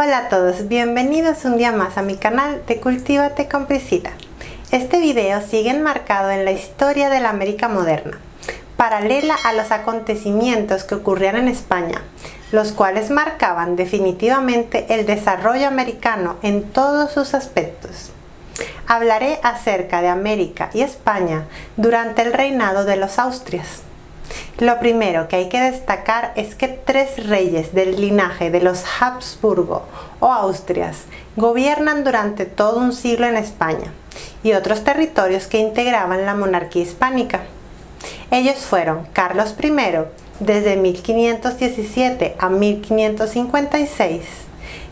Hola a todos, bienvenidos un día más a mi canal de Cultívate con Priscila. Este video sigue enmarcado en la historia de la América moderna, paralela a los acontecimientos que ocurrían en España, los cuales marcaban definitivamente el desarrollo americano en todos sus aspectos. Hablaré acerca de América y España durante el reinado de los Austrias. Lo primero que hay que destacar es que tres reyes del linaje de los Habsburgo o Austrias gobiernan durante todo un siglo en España y otros territorios que integraban la monarquía hispánica. Ellos fueron Carlos I desde 1517 a 1556,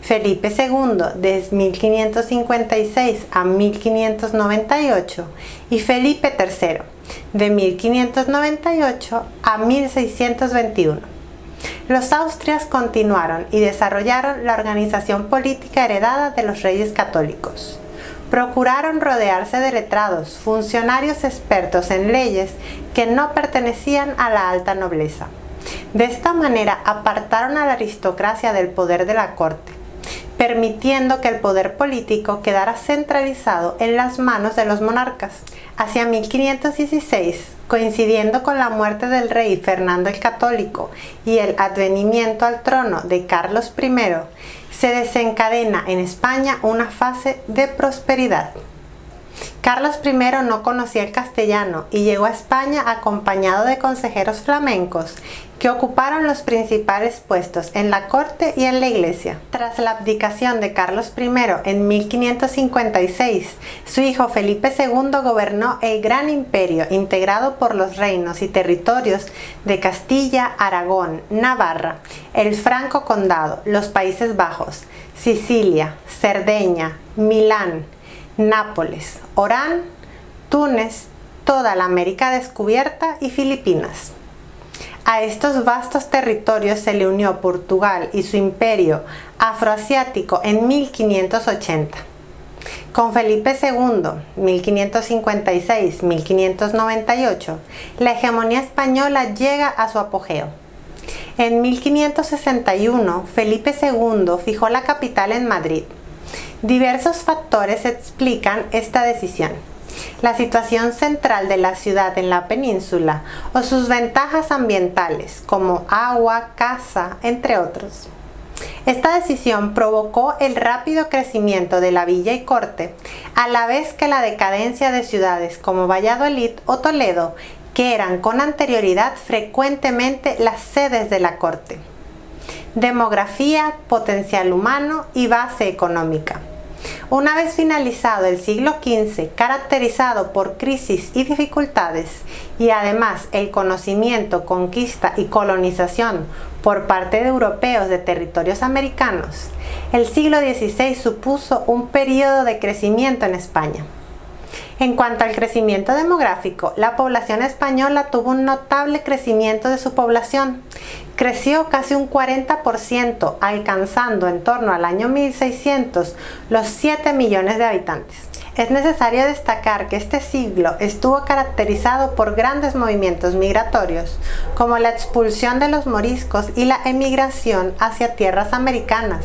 Felipe II desde 1556 a 1598 y Felipe III de 1598 a 1621. Los Austrias continuaron y desarrollaron la organización política heredada de los reyes católicos. Procuraron rodearse de letrados, funcionarios expertos en leyes que no pertenecían a la alta nobleza. De esta manera apartaron a la aristocracia del poder de la corte, permitiendo que el poder político quedara centralizado en las manos de los monarcas. Hacia 1516, coincidiendo con la muerte del rey Fernando el Católico y el advenimiento al trono de Carlos I, se desencadena en España una fase de prosperidad. Carlos I no conocía el castellano y llegó a España acompañado de consejeros flamencos que ocuparon los principales puestos en la corte y en la iglesia. Tras la abdicación de Carlos I en 1556, su hijo Felipe II gobernó el gran imperio integrado por los reinos y territorios de Castilla, Aragón, Navarra, el Franco Condado, los Países Bajos, Sicilia, Cerdeña, Milán, Nápoles, Orán, Túnez, toda la América descubierta y Filipinas. A estos vastos territorios se le unió Portugal y su imperio afroasiático en 1580. Con Felipe II, 1556-1598, la hegemonía española llega a su apogeo. En 1561, Felipe II fijó la capital en Madrid. Diversos factores explican esta decisión: la situación central de la ciudad en la península o sus ventajas ambientales como agua, caza, entre otros. Esta decisión provocó el rápido crecimiento de la villa y corte, a la vez que la decadencia de ciudades como Valladolid o Toledo, que eran con anterioridad frecuentemente las sedes de la corte. Demografía, potencial humano y base económica. Una vez finalizado el siglo XV, caracterizado por crisis y dificultades, y además el conocimiento, conquista y colonización por parte de europeos de territorios americanos, el siglo XVI supuso un periodo de crecimiento en España. En cuanto al crecimiento demográfico, la población española tuvo un notable crecimiento de su población. Creció casi un 40%, alcanzando en torno al año 1600 los 7 millones de habitantes. Es necesario destacar que este siglo estuvo caracterizado por grandes movimientos migratorios, como la expulsión de los moriscos y la emigración hacia tierras americanas,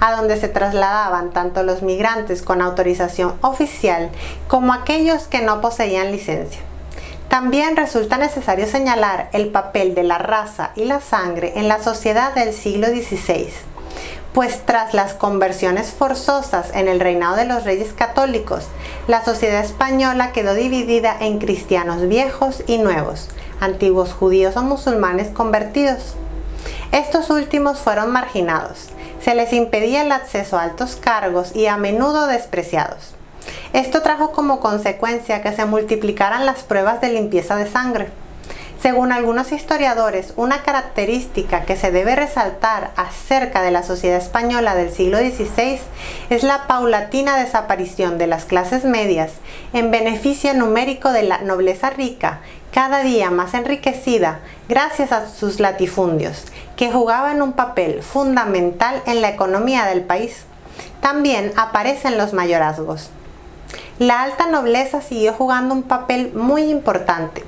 a donde se trasladaban tanto los migrantes con autorización oficial como aquellos que no poseían licencia. También resulta necesario señalar el papel de la raza y la sangre en la sociedad del siglo XVI, pues tras las conversiones forzosas en el reinado de los reyes católicos, la sociedad española quedó dividida en cristianos viejos y nuevos, antiguos judíos o musulmanes convertidos. Estos últimos fueron marginados, se les impedía el acceso a altos cargos y a menudo despreciados. Esto trajo como consecuencia que se multiplicaran las pruebas de limpieza de sangre. Según algunos historiadores, una característica que se debe resaltar acerca de la sociedad española del siglo XVI es la paulatina desaparición de las clases medias en beneficio numérico de la nobleza rica, cada día más enriquecida gracias a sus latifundios, que jugaban un papel fundamental en la economía del país. También aparecen los mayorazgos. La alta nobleza siguió jugando un papel muy importante.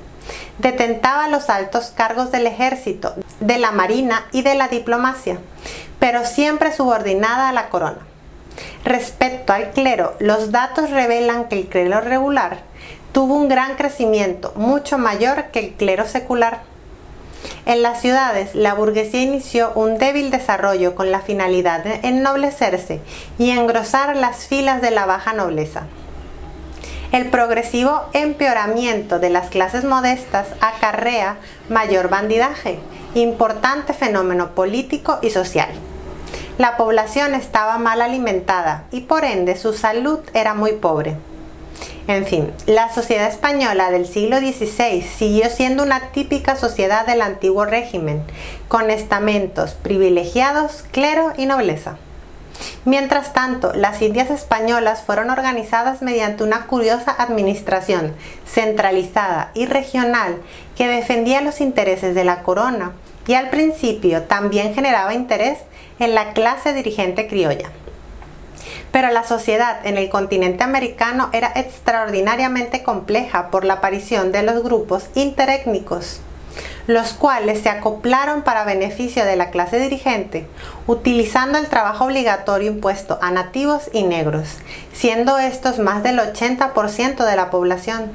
Detentaba los altos cargos del ejército, de la marina y de la diplomacia, pero siempre subordinada a la corona. Respecto al clero, los datos revelan que el clero regular tuvo un gran crecimiento, mucho mayor que el clero secular. En las ciudades, la burguesía inició un débil desarrollo con la finalidad de ennoblecerse y engrosar las filas de la baja nobleza. El progresivo empeoramiento de las clases modestas acarrea mayor bandidaje, importante fenómeno político y social. La población estaba mal alimentada y por ende su salud era muy pobre. En fin, la sociedad española del siglo XVI siguió siendo una típica sociedad del antiguo régimen, con estamentos privilegiados, clero y nobleza. Mientras tanto, las Indias españolas fueron organizadas mediante una curiosa administración centralizada y regional que defendía los intereses de la corona y al principio también generaba interés en la clase dirigente criolla. Pero la sociedad en el continente americano era extraordinariamente compleja por la aparición de los grupos interétnicos, los cuales se acoplaron para beneficio de la clase dirigente, utilizando el trabajo obligatorio impuesto a nativos y negros, siendo estos más del 80% de la población.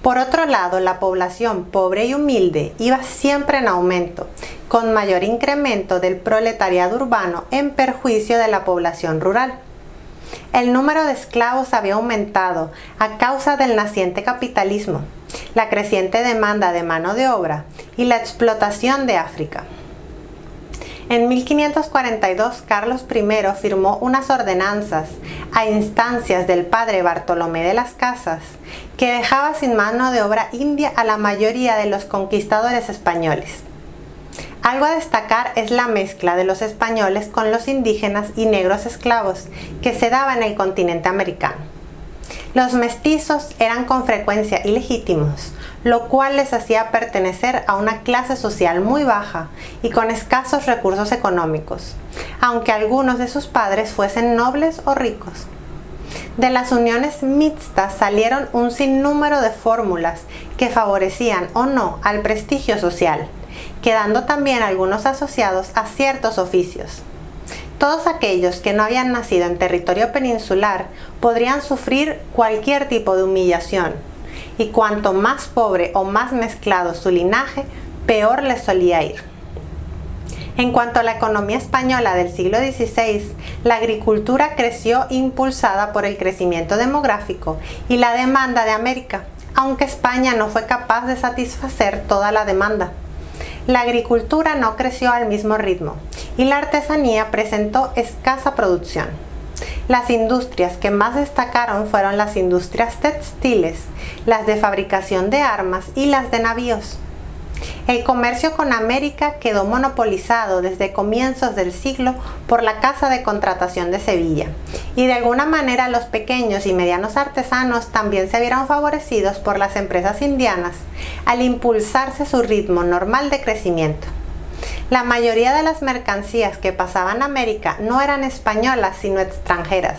Por otro lado, la población pobre y humilde iba siempre en aumento, con mayor incremento del proletariado urbano en perjuicio de la población rural. El número de esclavos había aumentado a causa del naciente capitalismo, la creciente demanda de mano de obra y la explotación de África. En 1542, Carlos I firmó unas ordenanzas a instancias del padre Bartolomé de las Casas que dejaba sin mano de obra india a la mayoría de los conquistadores españoles. Algo a destacar es la mezcla de los españoles con los indígenas y negros esclavos que se daba en el continente americano. Los mestizos eran con frecuencia ilegítimos, lo cual les hacía pertenecer a una clase social muy baja y con escasos recursos económicos, aunque algunos de sus padres fuesen nobles o ricos. De las uniones mixtas salieron un sinnúmero de fórmulas que favorecían o no al prestigio social, quedando también algunos asociados a ciertos oficios. Todos aquellos que no habían nacido en territorio peninsular podrían sufrir cualquier tipo de humillación, y cuanto más pobre o más mezclado su linaje, peor les solía ir. En cuanto a la economía española del siglo XVI, la agricultura creció impulsada por el crecimiento demográfico y la demanda de América, aunque España no fue capaz de satisfacer toda la demanda. La agricultura no creció al mismo ritmo y la artesanía presentó escasa producción. Las industrias que más destacaron fueron las industrias textiles, las de fabricación de armas y las de navíos. El comercio con América quedó monopolizado desde comienzos del siglo por la Casa de Contratación de Sevilla, y de alguna manera los pequeños y medianos artesanos también se vieron favorecidos por las empresas indianas al impulsarse su ritmo normal de crecimiento. La mayoría de las mercancías que pasaban a América no eran españolas sino extranjeras.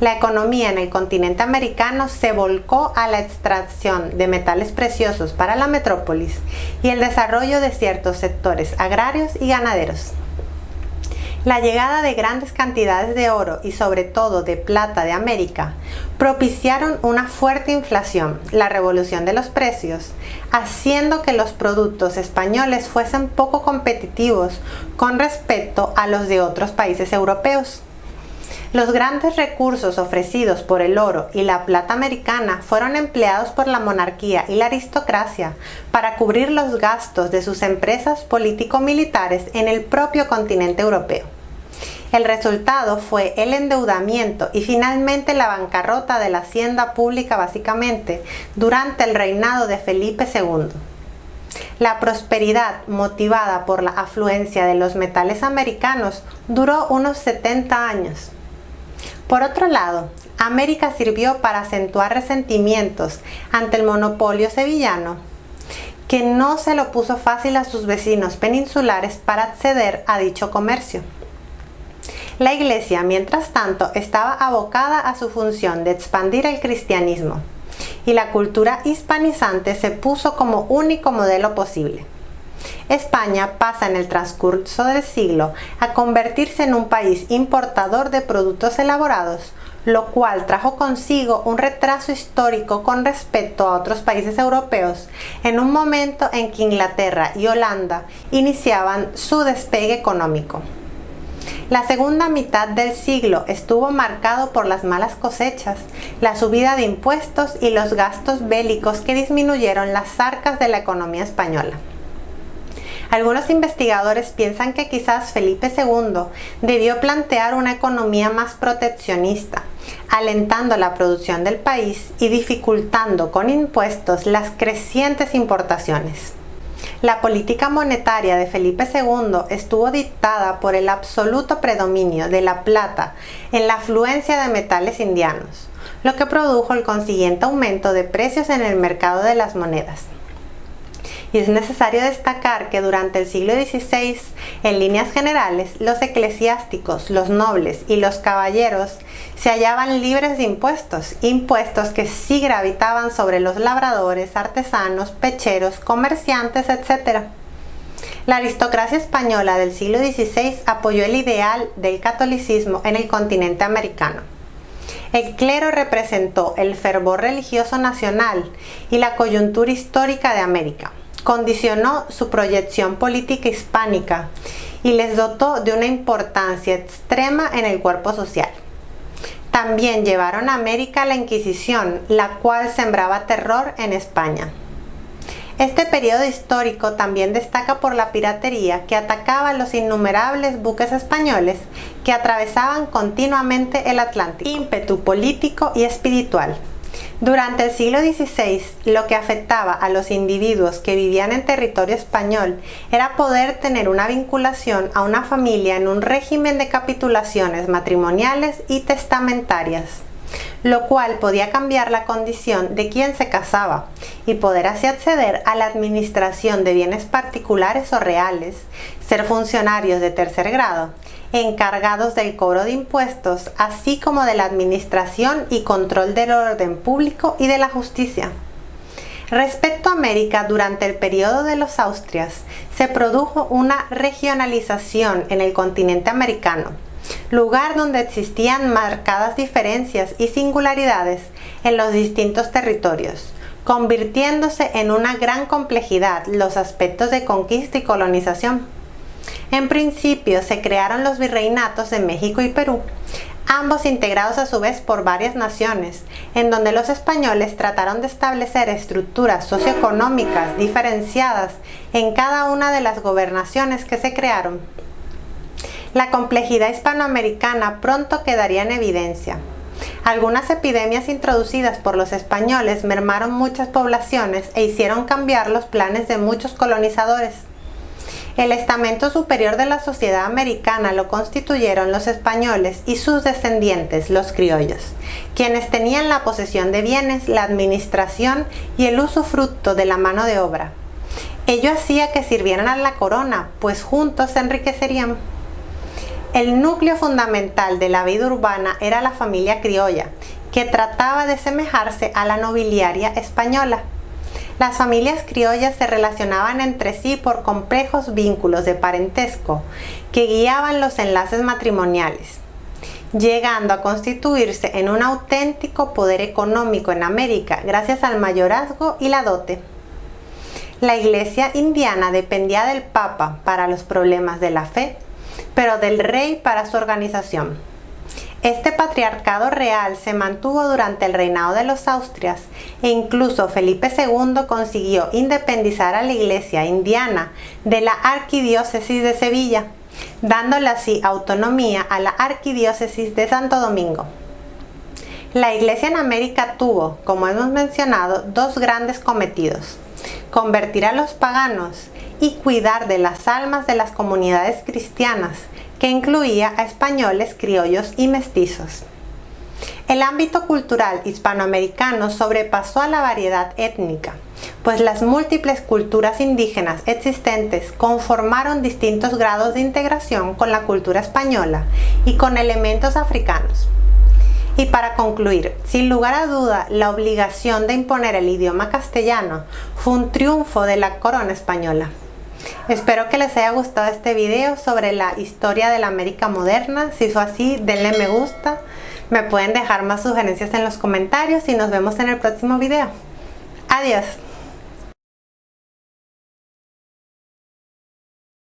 La economía en el continente americano se volcó a la extracción de metales preciosos para la metrópolis y el desarrollo de ciertos sectores agrarios y ganaderos. La llegada de grandes cantidades de oro y sobre todo de plata de América propiciaron una fuerte inflación, la revolución de los precios, haciendo que los productos españoles fuesen poco competitivos con respecto a los de otros países europeos. Los grandes recursos ofrecidos por el oro y la plata americana fueron empleados por la monarquía y la aristocracia para cubrir los gastos de sus empresas político-militares en el propio continente europeo. El resultado fue el endeudamiento y finalmente la bancarrota de la hacienda pública básicamente durante el reinado de Felipe II. La prosperidad motivada por la afluencia de los metales americanos duró unos 70 años. Por otro lado, América sirvió para acentuar resentimientos ante el monopolio sevillano, que no se lo puso fácil a sus vecinos peninsulares para acceder a dicho comercio. La Iglesia, mientras tanto, estaba abocada a su función de expandir el cristianismo, y la cultura hispanizante se puso como único modelo posible. España pasa en el transcurso del siglo a convertirse en un país importador de productos elaborados, lo cual trajo consigo un retraso histórico con respecto a otros países europeos en un momento en que Inglaterra y Holanda iniciaban su despegue económico. La segunda mitad del siglo estuvo marcado por las malas cosechas, la subida de impuestos y los gastos bélicos que disminuyeron las arcas de la economía española. Algunos investigadores piensan que quizás Felipe II debió plantear una economía más proteccionista, alentando la producción del país y dificultando con impuestos las crecientes importaciones. La política monetaria de Felipe II estuvo dictada por el absoluto predominio de la plata en la afluencia de metales indianos, lo que produjo el consiguiente aumento de precios en el mercado de las monedas. Y es necesario destacar que durante el siglo XVI, en líneas generales, los eclesiásticos, los nobles y los caballeros se hallaban libres de impuestos, impuestos que sí gravitaban sobre los labradores, artesanos, pecheros, comerciantes, etc. La aristocracia española del siglo XVI apoyó el ideal del catolicismo en el continente americano. El clero representó el fervor religioso nacional y la coyuntura histórica de América. Condicionó su proyección política hispánica y les dotó de una importancia extrema en el cuerpo social. También llevaron a América la Inquisición, la cual sembraba terror en España. Este periodo histórico también destaca por la piratería que atacaba los innumerables buques españoles que atravesaban continuamente el Atlántico. Ímpetu político y espiritual. Durante el siglo XVI, lo que afectaba a los individuos que vivían en territorio español era poder tener una vinculación a una familia en un régimen de capitulaciones matrimoniales y testamentarias, lo cual podía cambiar la condición de quien se casaba y poder así acceder a la administración de bienes particulares o reales, ser funcionarios de tercer grado, encargados del cobro de impuestos, así como de la administración y control del orden público y de la justicia. Respecto a América, durante el periodo de los Austrias, se produjo una regionalización en el continente americano, lugar donde existían marcadas diferencias y singularidades en los distintos territorios, convirtiéndose en una gran complejidad los aspectos de conquista y colonización. En principio se crearon los virreinatos de México y Perú, ambos integrados a su vez por varias naciones, en donde los españoles trataron de establecer estructuras socioeconómicas diferenciadas en cada una de las gobernaciones que se crearon. La complejidad hispanoamericana pronto quedaría en evidencia. Algunas epidemias introducidas por los españoles mermaron muchas poblaciones e hicieron cambiar los planes de muchos colonizadores. El estamento superior de la sociedad americana lo constituyeron los españoles y sus descendientes, los criollos, quienes tenían la posesión de bienes, la administración y el usufructo de la mano de obra. Ello hacía que sirvieran a la corona, pues juntos se enriquecerían. El núcleo fundamental de la vida urbana era la familia criolla, que trataba de semejarse a la nobiliaria española. Las familias criollas se relacionaban entre sí por complejos vínculos de parentesco que guiaban los enlaces matrimoniales, llegando a constituirse en un auténtico poder económico en América gracias al mayorazgo y la dote. La iglesia indiana dependía del Papa para los problemas de la fe, pero del rey para su organización. Este patriarcado real se mantuvo durante el reinado de los Austrias e incluso Felipe II consiguió independizar a la iglesia indiana de la arquidiócesis de Sevilla, dándole así autonomía a la arquidiócesis de Santo Domingo. La iglesia en América tuvo, como hemos mencionado, dos grandes cometidos: convertir a los paganos y cuidar de las almas de las comunidades cristianas, que incluía a españoles, criollos y mestizos. El ámbito cultural hispanoamericano sobrepasó a la variedad étnica, pues las múltiples culturas indígenas existentes conformaron distintos grados de integración con la cultura española y con elementos africanos. Y para concluir, sin lugar a duda, la obligación de imponer el idioma castellano fue un triunfo de la corona española. Espero que les haya gustado este video sobre la historia de la América moderna. Si fue así, denle me gusta. Me pueden dejar más sugerencias en los comentarios y nos vemos en el próximo video. Adiós.